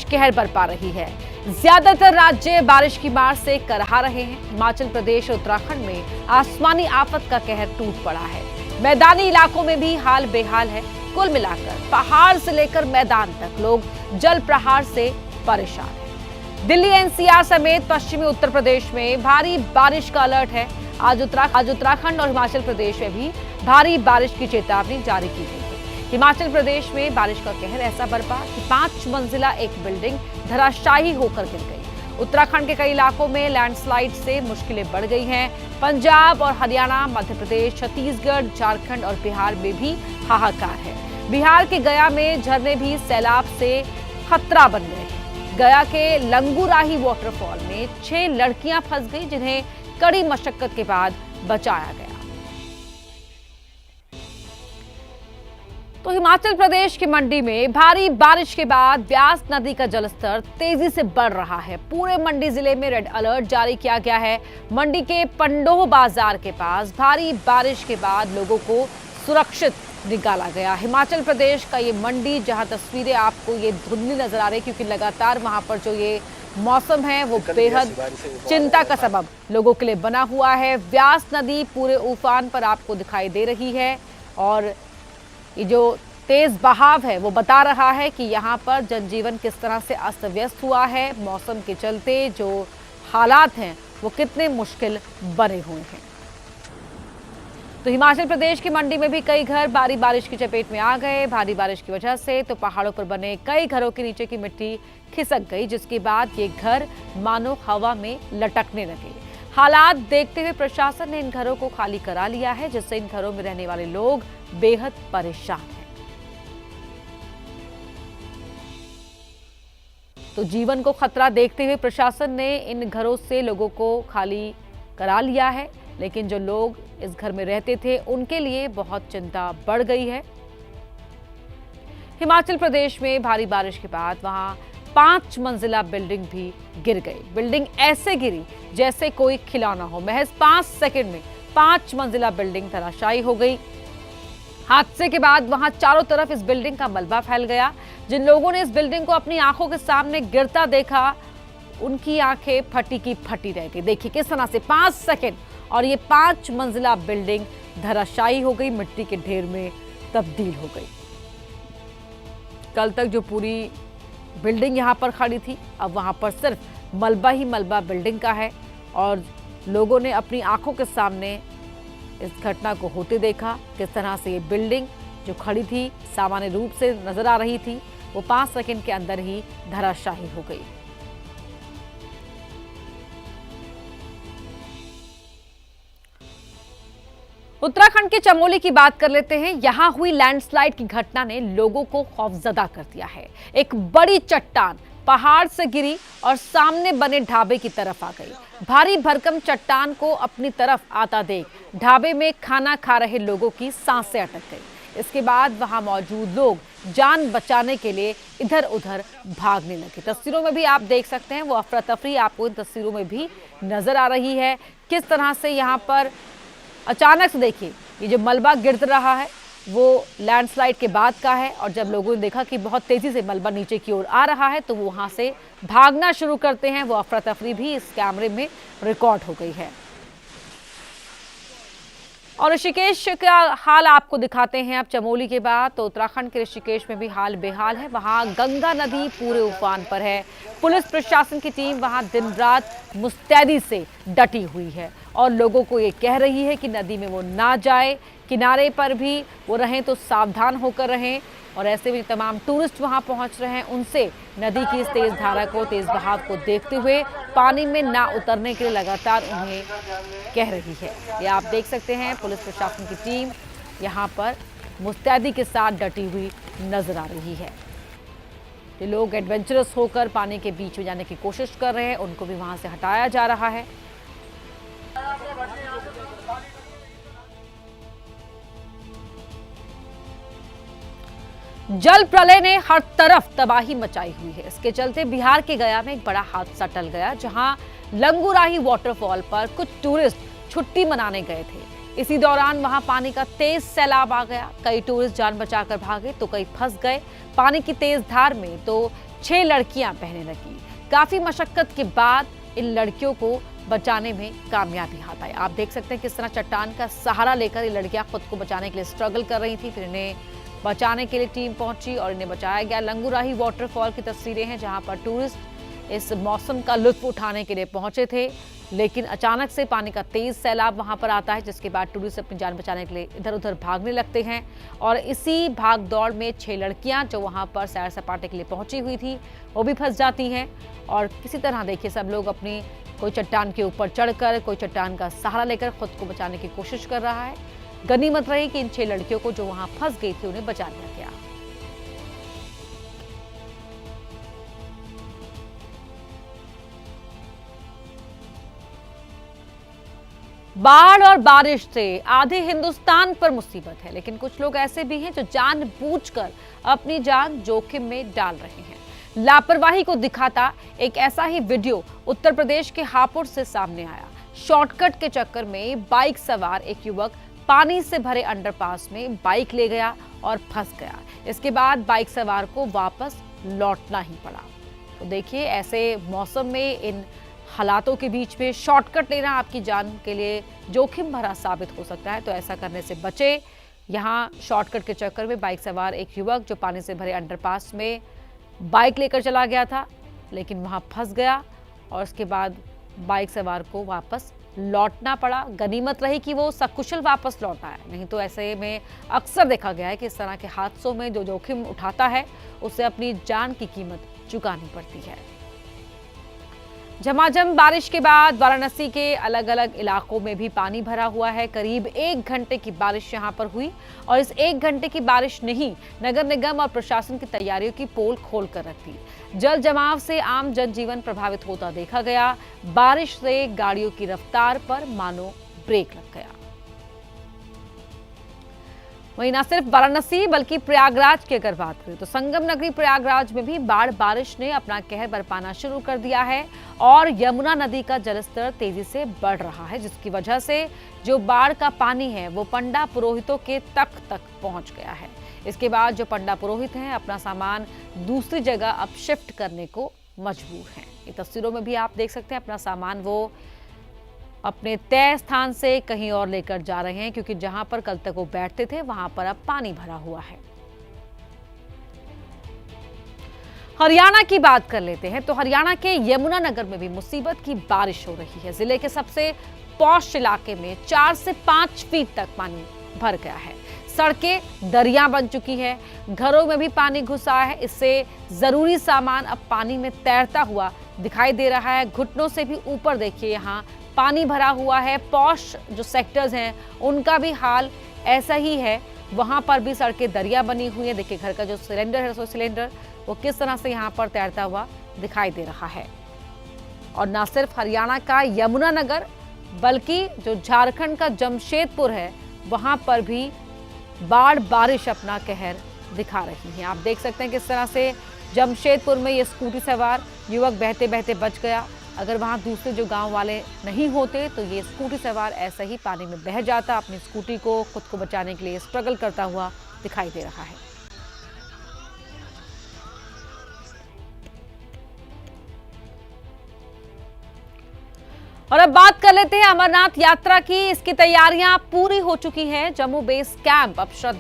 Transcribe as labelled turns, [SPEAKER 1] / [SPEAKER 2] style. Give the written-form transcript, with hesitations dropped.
[SPEAKER 1] कहर बरपा रही है। ज्यादातर राज्य बारिश की मार से करहा रहे हैं। हिमाचल प्रदेश और उत्तराखंड में आसमानी आफत का कहर टूट पड़ा है। मैदानी इलाकों में भी हाल बेहाल है। कुल मिलाकर पहाड़ से लेकर मैदान तक लोग जल प्रहार से परेशान हैं। दिल्ली एनसीआर समेत पश्चिमी उत्तर प्रदेश में भारी बारिश का अलर्ट है। आज उत्तराखंड और हिमाचल प्रदेश में भी भारी बारिश की चेतावनी जारी की गई है। हिमाचल प्रदेश में बारिश का कहर ऐसा बरपा कि 5 मंजिला एक बिल्डिंग धराशायी होकर गिर गई। उत्तराखंड के कई इलाकों में लैंडस्लाइड से मुश्किलें बढ़ गई हैं। पंजाब और हरियाणा, मध्य प्रदेश, छत्तीसगढ़, झारखंड और बिहार में भी हाहाकार है। बिहार के गया में झरने भी सैलाब से खतरा बन गए हैं। गया के लंगूराही वाटरफॉल में 6 लड़कियां फंस गई, जिन्हें कड़ी मशक्कत के बाद बचाया गया। तो हिमाचल प्रदेश की मंडी में भारी बारिश के बाद ब्यास नदी का जलस्तर तेजी से बढ़ रहा है। पूरे मंडी जिले में रेड अलर्ट जारी किया गया है। मंडी के पंडोह बाजार के पास भारी बारिश के बाद लोगों को सुरक्षित निकाला गया। हिमाचल प्रदेश का ये मंडी, जहां तस्वीरें आपको ये धुंधली नजर आ रही है क्योंकि लगातार वहां पर जो ये मौसम है वो बेहद चिंता का सबब लोगों के लिए बना हुआ है। ब्यास नदी पूरे उफान पर आपको दिखाई दे रही है और ये जो तेज बहाव है वो बता रहा है कि यहाँ पर जनजीवन किस तरह से अस्त व्यस्त हुआ है। मौसम के चलते जो हालात हैं वो कितने मुश्किल बने हुए हैं। तो हिमाचल प्रदेश की मंडी में भी कई घर भारी बारिश की चपेट में आ गए। भारी बारिश की वजह से तो पहाड़ों पर बने कई घरों के नीचे की मिट्टी खिसक गई, जिसके बाद ये घर मानो हवा में लटकने लगे। हालात देखते हुए प्रशासन ने इन घरों को खाली करा लिया है, जिससे इन घरों में रहने वाले लोग बेहद परेशान हैं। तो जीवन को खतरा देखते हुए प्रशासन ने इन घरों से लोगों को खाली करा लिया है, लेकिन जो लोग इस घर में रहते थे उनके लिए बहुत चिंता बढ़ गई है। हिमाचल प्रदेश में भारी बारिश के बाद वहां 5 मंजिला बिल्डिंग भी गिर गई। बिल्डिंग ऐसे गिरी जैसे कोई खिलौना हो। महज 5 सेकंड में 5 मंजिला बिल्डिंग धराशायी हो गई। हादसे के बाद वहां चारों तरफ इस बिल्डिंग का मलबा फैल गया। जिन लोगों ने इस बिल्डिंग को अपनी आंखों के सामने गिरता देखा, उनकी आंखें फटी की फटी रह गई। देखिए किस तरह से 5 सेकंड और ये 5 मंजिला बिल्डिंग धराशायी हो गई, मिट्टी के ढेर में तब्दील हो गई। कल तक जो पूरी बिल्डिंग यहाँ पर खड़ी थी, अब वहाँ पर सिर्फ मलबा ही मलबा बिल्डिंग का है और लोगों ने अपनी आंखों के सामने इस घटना को होते देखा। किस तरह से ये बिल्डिंग जो खड़ी थी, सामान्य रूप से नजर आ रही थी, वो 5 सेकंड के अंदर ही धराशायी हो गई। उत्तराखंड के चमोली की बात कर लेते हैं। यहां हुई लैंडस्लाइड की घटना ने लोगों को खौफजदा कर दिया है। एक बड़ी चट्टान पहाड़ से गिरी और सामने बने ढाबे की तरफ आ गई। भारी भरकम चट्टान को अपनी तरफ आता देख ढाबे में खाना खा रहे लोगों की सांसें अटक गई। इसके बाद वहां मौजूद लोग जान बचाने के लिए इधर उधर भागने लगे। तस्वीरों में भी आप देख सकते हैं वो अफरा तफरी आपको इन तस्वीरों में भी नजर आ रही है। किस तरह से यहाँ पर अचानक से देखिए ये जो मलबा गिर रहा है वो लैंडस्लाइड के बाद का है और जब लोगों ने देखा कि बहुत तेजी से मलबा नीचे की ओर आ रहा है तो वो वहां से भागना शुरू करते हैं। वो अफरा तफरी भी इस कैमरे में रिकॉर्ड हो गई है। और ऋषिकेश का हाल आपको दिखाते हैं अब चमोली के बाद। तो उत्तराखंड के ऋषिकेश में भी हाल बेहाल है। वहां गंगा नदी पूरे उफान पर है। पुलिस प्रशासन की टीम वहां दिन रात मुस्तैदी से डटी हुई है और लोगों को ये कह रही है कि नदी में वो ना जाए, किनारे पर भी वो रहें तो सावधान होकर रहें। और ऐसे में तमाम टूरिस्ट वहां पहुंच रहे हैं, उनसे नदी की इस तेज धारा को, तेज बहाव को देखते हुए पानी में ना उतरने के लिए लगातार उन्हें कह रही है। ये आप देख सकते हैं पुलिस प्रशासन की टीम यहाँ पर मुस्तैदी के साथ डटी हुई नजर आ रही है। जो लोग एडवेंचरस होकर पानी के बीच में जाने की कोशिश कर रहे हैं उनको भी वहां से हटाया जा रहा है। जल प्रलय ने हर तरफ तबाही मचाई हुई है। इसके चलते बिहार के गया में एक बड़ा हादसा टल गया, जहां लंगूराही वाटरफॉल पर कुछ टूरिस्ट छुट्टी मनाने गए थे। इसी दौरान वहां पानी का तेज सैलाब आ गया। कई टूरिस्ट जान बचाकर भागे तो कई फंस गए। पानी की तेज धार में तो 6 लड़कियां बहने लगी। काफी मशक्कत के बाद इन लड़कियों को बचाने में कामयाबी हाथ आई। आप देख सकते हैं किस तरह चट्टान का सहारा लेकर ये लड़कियां खुद को बचाने के लिए स्ट्रगल कर रही थी। फिर इन्हें बचाने के लिए टीम पहुंची और इन्हें बचाया गया। लंगूराही वाटरफॉल की तस्वीरें हैं जहां पर टूरिस्ट इस मौसम का लुत्फ उठाने के लिए पहुंचे थे, लेकिन अचानक से पानी का तेज सैलाब वहां पर आता है, जिसके बाद टूरिस्ट अपनी जान बचाने के लिए इधर उधर भागने लगते हैं। और इसी भाग दौड़ में 6 लड़कियां जो वहां पर सैर सपाटे के लिए पहुंची हुई थी वो भी फंस जाती हैं। और किसी तरह देखिए सब लोग अपनी कोई चट्टान के ऊपर चढ़कर, कोई चट्टान का सहारा लेकर खुद को बचाने की कोशिश कर रहा है। गनीमत रही कि इन 6 लड़कियों को जो वहां फंस गई थी उन्हें बचा लिया गया। बाढ़ और बारिश से आधे हिंदुस्तान पर मुसीबत है, लेकिन कुछ लोग ऐसे भी हैं जो जानबूझकर अपनी जान जोखिम में डाल रहे हैं। लापरवाही को दिखाता एक ऐसा ही वीडियो उत्तर प्रदेश के हापुड़ से सामने आया। शॉर्टकट के चक्कर में बाइक सवार एक युवक पानी से भरे अंडरपास में बाइक ले गया और फंस गया। इसके बाद बाइक सवार को वापस लौटना ही पड़ा। तो देखिए ऐसे मौसम में इन हालातों के बीच में शॉर्टकट लेना आपकी जान के लिए जोखिम भरा साबित हो सकता है, तो ऐसा करने से बचे। यहाँ शॉर्टकट के चक्कर में बाइक सवार एक युवक जो पानी से भरे अंडरपास में बाइक लेकर चला गया था, लेकिन वहां फंस गया और उसके बाद बाइक सवार को वापस लौटना पड़ा। गनीमत रही कि वो सकुशल वापस लौटा है, नहीं तो ऐसे में अक्सर देखा गया है कि इस तरह के हादसों में जो जोखिम उठाता है उसे अपनी जान की कीमत चुकानी पड़ती है। झमाझम बारिश के बाद वाराणसी के अलग अलग इलाकों में भी पानी भरा हुआ है। करीब 1 घंटे की बारिश यहां पर हुई और इस 1 घंटे की बारिश ने ही नगर निगम और प्रशासन की तैयारियों की पोल खोल कर रख दी। जल जमाव से आम जनजीवन प्रभावित होता देखा गया। बारिश से गाड़ियों की रफ्तार पर मानो ब्रेक लग गया। वहीं न सिर्फ वाराणसी बल्कि प्रयागराज की अगर बात करें तो संगम नगरी प्रयागराज में भी बाढ़ बारिश ने अपना कहर बरपाना शुरू कर दिया है और यमुना नदी का जलस्तर तेजी से बढ़ रहा है, जिसकी वजह से जो बाढ़ का पानी है वो पंडा पुरोहितों के तक पहुंच गया है। इसके बाद जो पंडा पुरोहित हैं अपना सामान दूसरी जगह अब शिफ्ट करने को मजबूर हैं। ये तस्वीरों में भी आप देख सकते हैं अपना सामान वो अपने तय स्थान से कहीं और लेकर जा रहे हैं, क्योंकि जहां पर कल तक वो बैठते थे वहां पर अब पानी भरा हुआ है। हरियाणा की बात कर लेते हैं तो हरियाणा के यमुनानगर में भी मुसीबत की बारिश हो रही है। जिले के सबसे पॉश इलाके में 4 से 5 फीट तक पानी भर गया है। सड़कें दरिया बन चुकी है, घरों में भी पानी घुस आया है। इससे जरूरी सामान अब पानी में तैरता हुआ दिखाई दे रहा है। घुटनों से भी ऊपर देखिए यहाँ पानी भरा हुआ है। पॉश जो सेक्टर्स हैं उनका भी हाल ऐसा ही है, वहां पर भी सड़कें दरिया बनी हुई है। देखिए घर का जो सिलेंडर है, रसोई सिलेंडर, वो किस तरह से यहाँ पर तैरता हुआ दिखाई दे रहा है। और न सिर्फ हरियाणा का यमुनानगर बल्कि जो झारखंड का जमशेदपुर है वहां पर भी बाढ़ बारिश अपना कहर दिखा रही है। आप देख सकते हैं किस तरह से जमशेदपुर में ये स्कूटी सवार युवक बहते बहते बच गया। अगर वहां दूसरे जो गांव वाले नहीं होते तो ये स्कूटी सवार ऐसे ही पानी में बह जाता। अपनी स्कूटी को खुद को बचाने के लिए स्ट्रगल करता हुआ दिखाई दे रहा है। और अब बात कर लेते हैं अमरनाथ यात्रा की। इसकी तैयारियां पूरी हो चुकी हैं। जम्मू बेस कैंप अब श्रद्धा